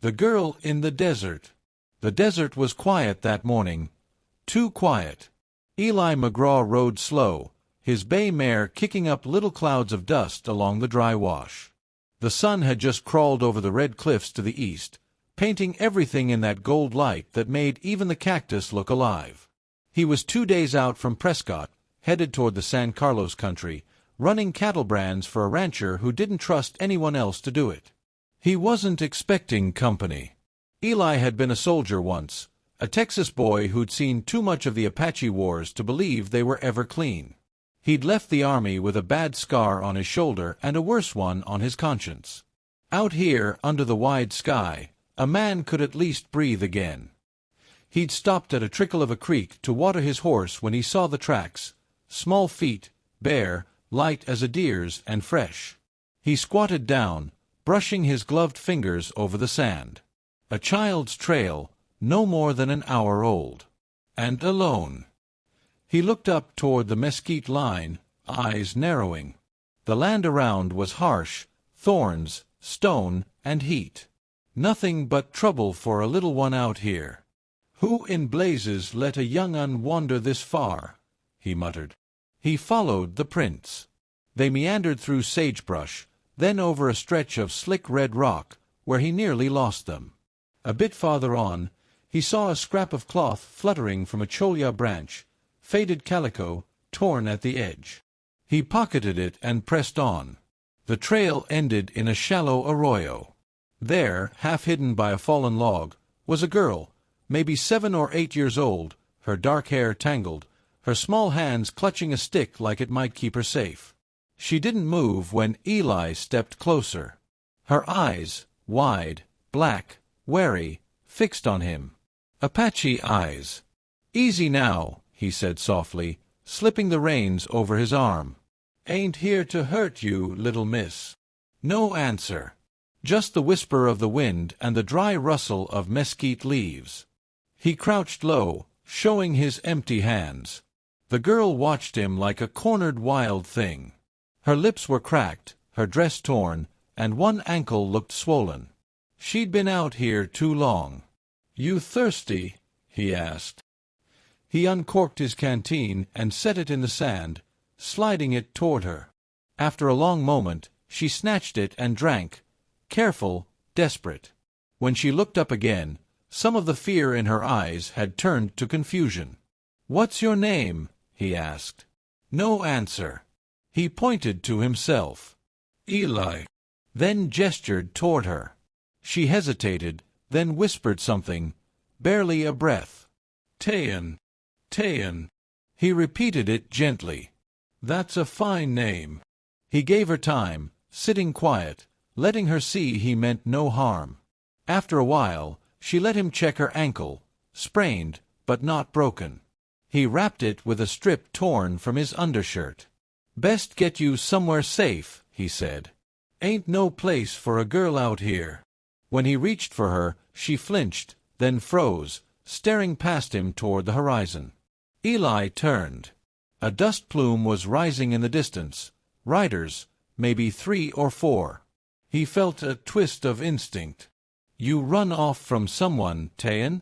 The girl in the desert. The desert was quiet that morning. Too quiet. Eli McGraw rode slow, his bay mare kicking up little clouds of dust along the dry wash. The sun had just crawled over the red cliffs to the east, painting everything in that gold light that made even the cactus look alive. He was 2 days out from Prescott, headed toward the San Carlos country, running cattle brands for a rancher who didn't trust anyone else to do it. He wasn't expecting company. Eli had been a soldier once, a Texas boy who'd seen too much of the Apache wars to believe they were ever clean. He'd left the army with a bad scar on his shoulder and a worse one on his conscience. Out here, under the wide sky, a man could at least breathe again. He'd stopped at a trickle of a creek to water his horse when he saw the tracks, small feet, bare, light as a deer's and fresh. He squatted down, brushing his gloved fingers over the sand. A child's trail, no more than an hour old. And alone. He looked up toward the mesquite line, eyes narrowing. The land around was harsh, thorns, stone, and heat. Nothing but trouble for a little one out here. "Who in blazes let a young un wander this far?" he muttered. He followed the prints. They meandered through sagebrush, then over a stretch of slick red rock, where he nearly lost them. A bit farther on, he saw a scrap of cloth fluttering from a cholla branch, faded calico, torn at the edge. He pocketed it and pressed on. The trail ended in a shallow arroyo. There, half hidden by a fallen log, was a girl, maybe 7 or 8 years old, her dark hair tangled, her small hands clutching a stick like it might keep her safe. She didn't move when Eli stepped closer. Her eyes, wide, black, wary, fixed on him. Apache eyes. "Easy now," he said softly, slipping the reins over his arm. "Ain't here to hurt you, little miss." No answer. Just the whisper of the wind and the dry rustle of mesquite leaves. He crouched low, showing his empty hands. The girl watched him like a cornered wild thing. Her lips were cracked, her dress torn, and one ankle looked swollen. She'd been out here too long. "You thirsty?" he asked. He uncorked his canteen and set it in the sand, sliding it toward her. After a long moment, she snatched it and drank, careful, desperate. When she looked up again, some of the fear in her eyes had turned to confusion. "What's your name?" he asked. No answer. He pointed to himself. "Eli," then gestured toward her. She hesitated, then whispered something, barely a breath. "Tayan. Tayan." He repeated it gently. "That's a fine name." He gave her time, sitting quiet, letting her see he meant no harm. After a while, she let him check her ankle, sprained, but not broken. He wrapped it with a strip torn from his undershirt. "Best get you somewhere safe," he said. "Ain't no place for a girl out here." When he reached for her, she flinched, then froze, staring past him toward the horizon. Eli turned. A dust plume was rising in the distance. Riders, maybe 3 or 4. He felt a twist of instinct. "You run off from someone, Tayan?"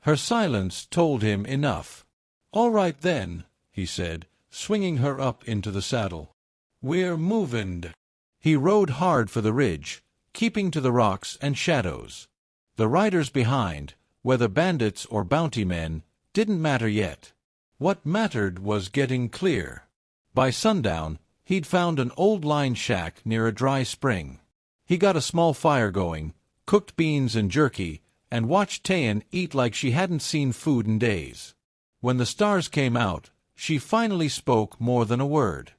Her silence told him enough. "All right then," he said, swinging her up into the saddle. "We're movin'." He rode hard for the ridge, keeping to the rocks and shadows. The riders behind, whether bandits or bounty men, didn't matter yet. What mattered was getting clear. By sundown, he'd found an old line shack near a dry spring. He got a small fire going, cooked beans and jerky, and watched Tayan eat like she hadn't seen food in days. When the stars came out, she finally spoke more than a word.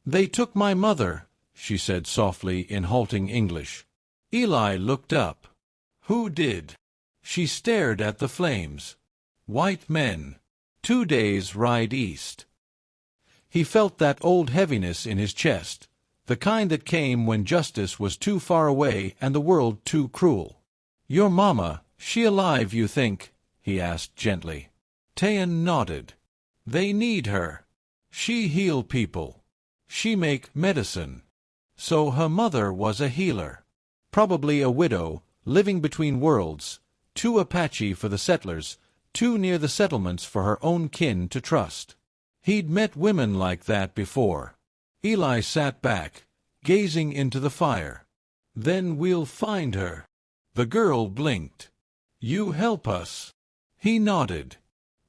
"They took my mother," she said softly in halting English. Eli looked up. "Who did?" She stared at the flames. "White men. 2 days' ride east." He felt that old heaviness in his chest, the kind that came when justice was too far away and the world too cruel. "Your mama, she alive, you think?" he asked gently. Tayan nodded. "They need her. She heal people. She make medicine." So her mother was a healer. Probably a widow, living between worlds, too Apache for the settlers, too near the settlements for her own kin to trust. He'd met women like that before. Eli sat back, gazing into the fire. "Then we'll find her." The girl blinked. "You help us." He nodded.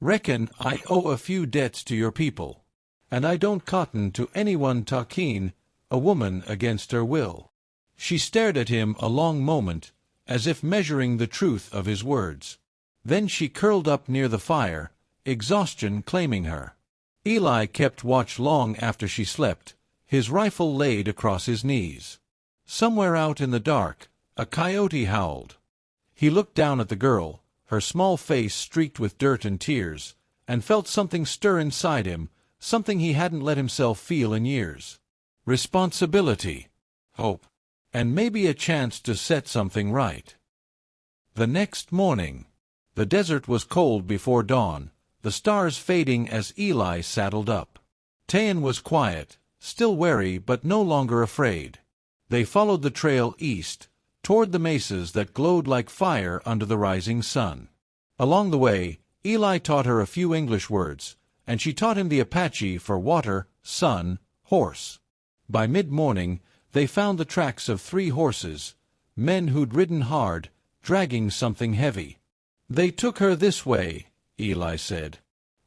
"Reckon I owe a few debts to your people. And I don't cotton to anyone talking, a woman against her will." She stared at him a long moment, as if measuring the truth of his words. Then she curled up near the fire, exhaustion claiming her. Eli kept watch long after she slept, his rifle laid across his knees. Somewhere out in the dark, a coyote howled. He looked down at the girl, her small face streaked with dirt and tears, and felt something stir inside him, something he hadn't let himself feel in years. Responsibility, hope, and maybe a chance to set something right. The next morning. The desert was cold before dawn, the stars fading as Eli saddled up. Tayan was quiet, still wary but no longer afraid. They followed the trail east, toward the mesas that glowed like fire under the rising sun. Along the way, Eli taught her a few English words, and she taught him the Apache for water, sun, horse. By mid-morning, they found the tracks of 3 horses, men who'd ridden hard, dragging something heavy. "They took her this way," Eli said.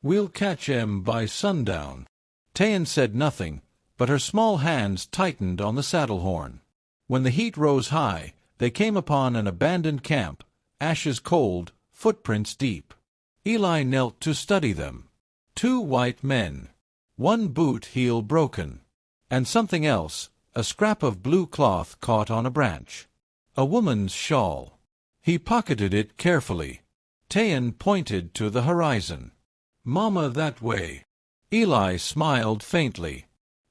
"We'll catch 'em by sundown." Tayan said nothing, but her small hands tightened on the saddle horn. When the heat rose high, they came upon an abandoned camp, ashes cold, footprints deep. Eli knelt to study them. 2 white men. 1 boot heel broken. And something else, a scrap of blue cloth caught on a branch. A woman's shawl. He pocketed it carefully. Tayan pointed to the horizon. "Mama, that way." Eli smiled faintly.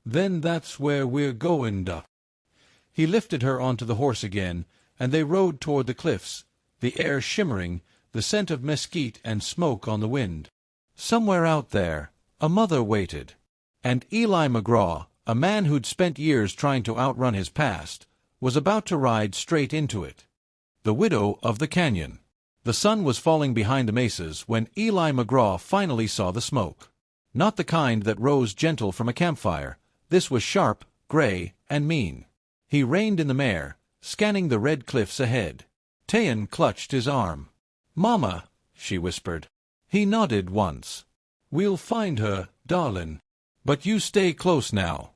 "Then that's where we're going, duh." He lifted her onto the horse again, and they rode toward the cliffs, the air shimmering, the scent of mesquite and smoke on the wind. Somewhere out there, a mother waited. And Eli McGraw, a man who'd spent years trying to outrun his past, was about to ride straight into it. The widow of the canyon. The sun was falling behind the mesas when Eli McGraw finally saw the smoke. Not the kind that rose gentle from a campfire. This was sharp, gray, and mean. He reined in the mare, scanning the red cliffs ahead. Tayan clutched his arm. "Mama," she whispered. He nodded once. "We'll find her, darlin'. But you stay close now."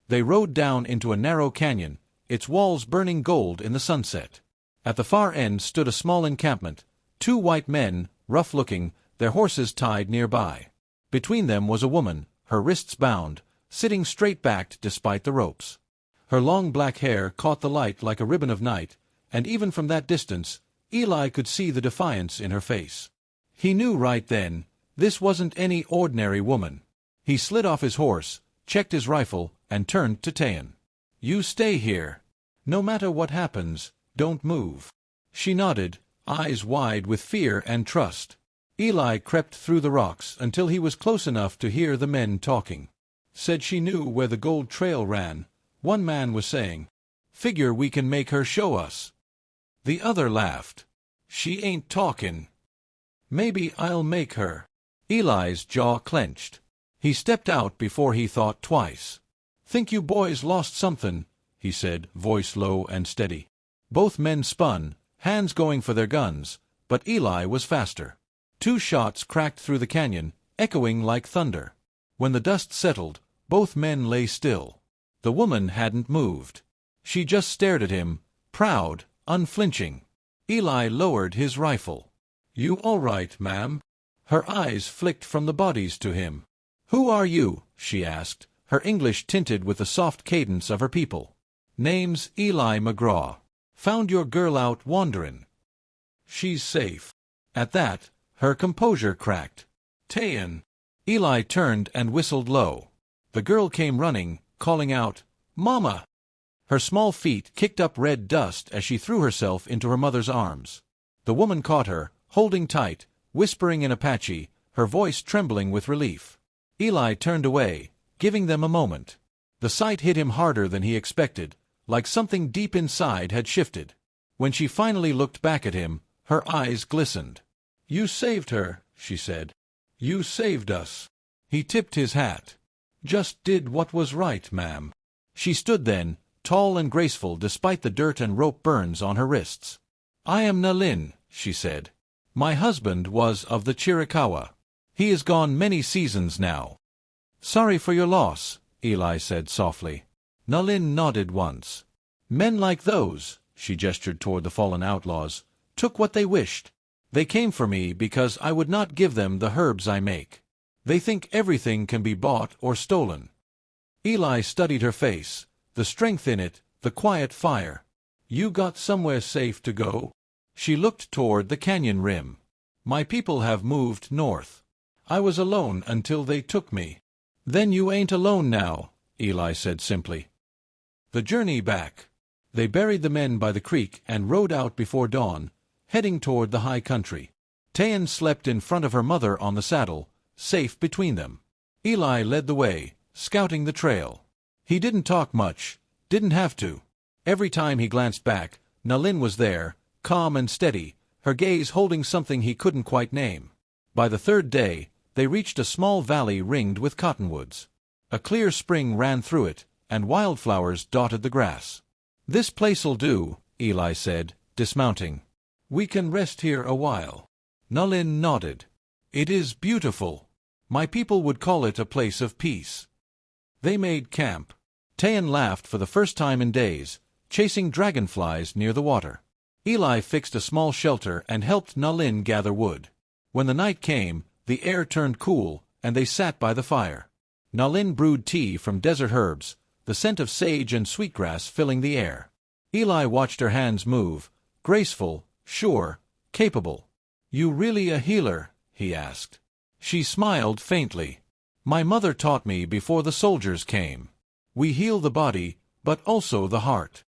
They rode down into a narrow canyon, its walls burning gold in the sunset. At the far end stood a small encampment, 2 white men, rough-looking, their horses tied nearby. Between them was a woman, her wrists bound, sitting straight-backed despite the ropes. Her long black hair caught the light like a ribbon of night, and even from that distance, Eli could see the defiance in her face. He knew right then, this wasn't any ordinary woman. He slid off his horse, checked his rifle, and turned to Tayan. "You stay here. No matter what happens, don't move." She nodded, eyes wide with fear and trust. Eli crept through the rocks until he was close enough to hear the men talking. "Said she knew where the gold trail ran," one man was saying. "Figure we can make her show us." The other laughed. "She ain't talkin'." "Maybe I'll make her." Eli's jaw clenched. He stepped out before he thought twice. "Think you boys lost something," he said, voice low and steady. Both men spun, hands going for their guns, but Eli was faster. 2 shots cracked through the canyon, echoing like thunder. When the dust settled, both men lay still. The woman hadn't moved. She just stared at him, proud, unflinching. Eli lowered his rifle. "You all right, ma'am?" Her eyes flicked from the bodies to him. "Who are you?" she asked, her English tinted with the soft cadence of her people. "Name's Eli McGraw. Found your girl out wanderin'. She's safe." At that, her composure cracked. "Tayan." Eli turned and whistled low. The girl came running, calling out, "Mama!" Her small feet kicked up red dust as she threw herself into her mother's arms. The woman caught her, holding tight, whispering in Apache, her voice trembling with relief. Eli turned away, giving them a moment. The sight hit him harder than he expected, like something deep inside had shifted. When she finally looked back at him, her eyes glistened. "You saved her," she said. "You saved us." He tipped his hat. "Just did what was right, ma'am." She stood then, tall and graceful despite the dirt and rope burns on her wrists. "I am Nalin," she said. "My husband was of the Chiricahua. He is gone many seasons now." "Sorry for your loss," Eli said softly. Nalin nodded once. "Men like those," she gestured toward the fallen outlaws, "took what they wished. They came for me because I would not give them the herbs I make. They think everything can be bought or stolen." Eli studied her face, the strength in it, the quiet fire. "You got somewhere safe to go?" She looked toward the canyon rim. "My people have moved north. I was alone until they took me." "Then you ain't alone now," Eli said simply. The journey back. They buried the men by the creek and rode out before dawn, heading toward the high country. Tayan slept in front of her mother on the saddle, safe between them. Eli led the way, scouting the trail. He didn't talk much, didn't have to. Every time he glanced back, Nalin was there, calm and steady, her gaze holding something he couldn't quite name. By the third day, they reached a small valley ringed with cottonwoods. A clear spring ran through it, and wildflowers dotted the grass. "This place'll do," Eli said, dismounting. "We can rest here a while." Nalin nodded. "It is beautiful. My people would call it a place of peace." They made camp. Tayan laughed for the first time in days, chasing dragonflies near the water. Eli fixed a small shelter and helped Nalin gather wood. When the night came, the air turned cool, and they sat by the fire. Nalin brewed tea from desert herbs, the scent of sage and sweetgrass filling the air. Eli watched her hands move, graceful, sure, capable. "You really a healer?" he asked. She smiled faintly. "My mother taught me before the soldiers came. We heal the body, but also the heart."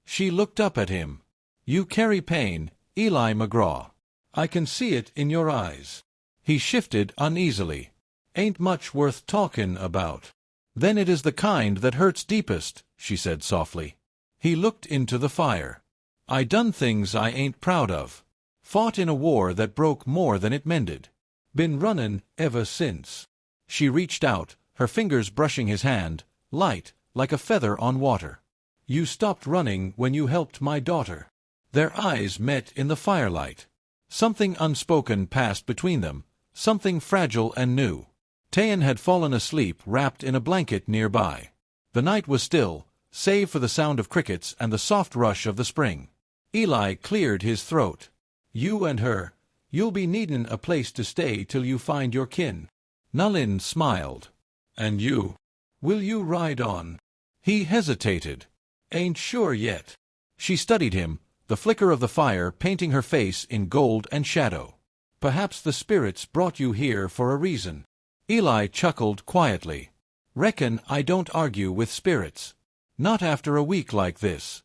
She looked up at him. "You carry pain, Eli McGraw. I can see it in your eyes." He shifted uneasily. "Ain't much worth talkin' about." "Then it is the kind that hurts deepest," she said softly. He looked into the fire. "I done things I ain't proud of. Fought in a war that broke more than it mended. Been runnin' ever since." She reached out, her fingers brushing his hand, light, like a feather on water. "You stopped running when you helped my daughter." Their eyes met in the firelight. Something unspoken passed between them, something fragile and new. Tayan had fallen asleep wrapped in a blanket nearby. The night was still, save for the sound of crickets and the soft rush of the spring. Eli cleared his throat. "You and her, you'll be needin' a place to stay till you find your kin." Nalin smiled. "And you? Will you ride on?" He hesitated. "Ain't sure yet." She studied him, the flicker of the fire painting her face in gold and shadow. "Perhaps the spirits brought you here for a reason." Eli chuckled quietly. "Reckon I don't argue with spirits. Not after a week like this."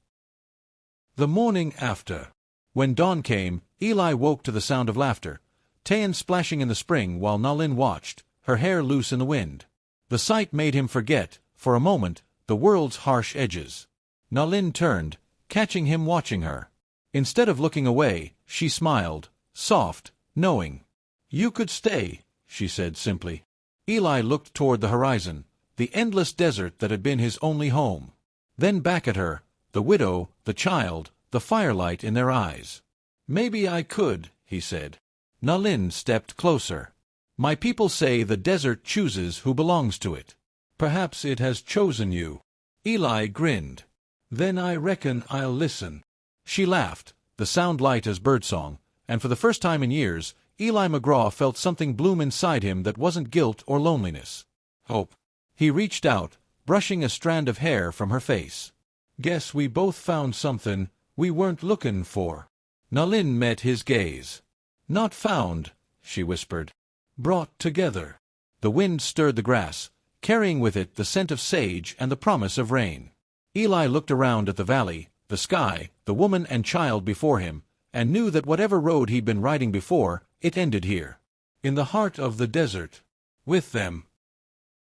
The morning after. When dawn came, Eli woke to the sound of laughter, Tayan splashing in the spring while Nalin watched, her hair loose in the wind. The sight made him forget, for a moment, the world's harsh edges. Nalin turned, catching him watching her. Instead of looking away, she smiled, soft, knowing. "You could stay," she said simply. Eli looked toward the horizon, the endless desert that had been his only home. Then back at her, the widow, the child, the firelight in their eyes. "Maybe I could," he said. Nalin stepped closer. "My people say the desert chooses who belongs to it. Perhaps it has chosen you." Eli grinned. "Then I reckon I'll listen." She laughed, the sound light as birdsong, and for the first time in years, Eli McGraw felt something bloom inside him that wasn't guilt or loneliness. Hope. He reached out, brushing a strand of hair from her face. "Guess we both found something we weren't looking for." Nalin met his gaze. "Not found," she whispered. "Brought together." The wind stirred the grass, carrying with it the scent of sage and the promise of rain. Eli looked around at the valley, the sky, the woman and child before him, and knew that whatever road he'd been riding before, it ended here. In the heart of the desert. With them.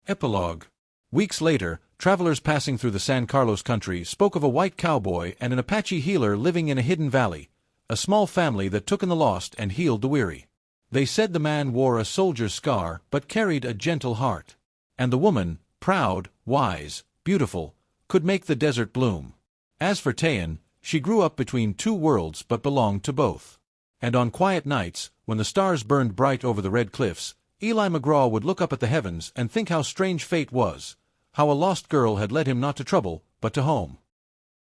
Epilogue. Weeks later, travelers passing through the San Carlos country spoke of a white cowboy and an Apache healer living in a hidden valley, a small family that took in the lost and healed the weary. They said the man wore a soldier's scar but carried a gentle heart. And the woman, proud, wise, beautiful, could make the desert bloom. As for Tayan, she grew up between two worlds but belonged to both. And on quiet nights, when the stars burned bright over the red cliffs, Eli McGraw would look up at the heavens and think how strange fate was, how a lost girl had led him not to trouble, but to home.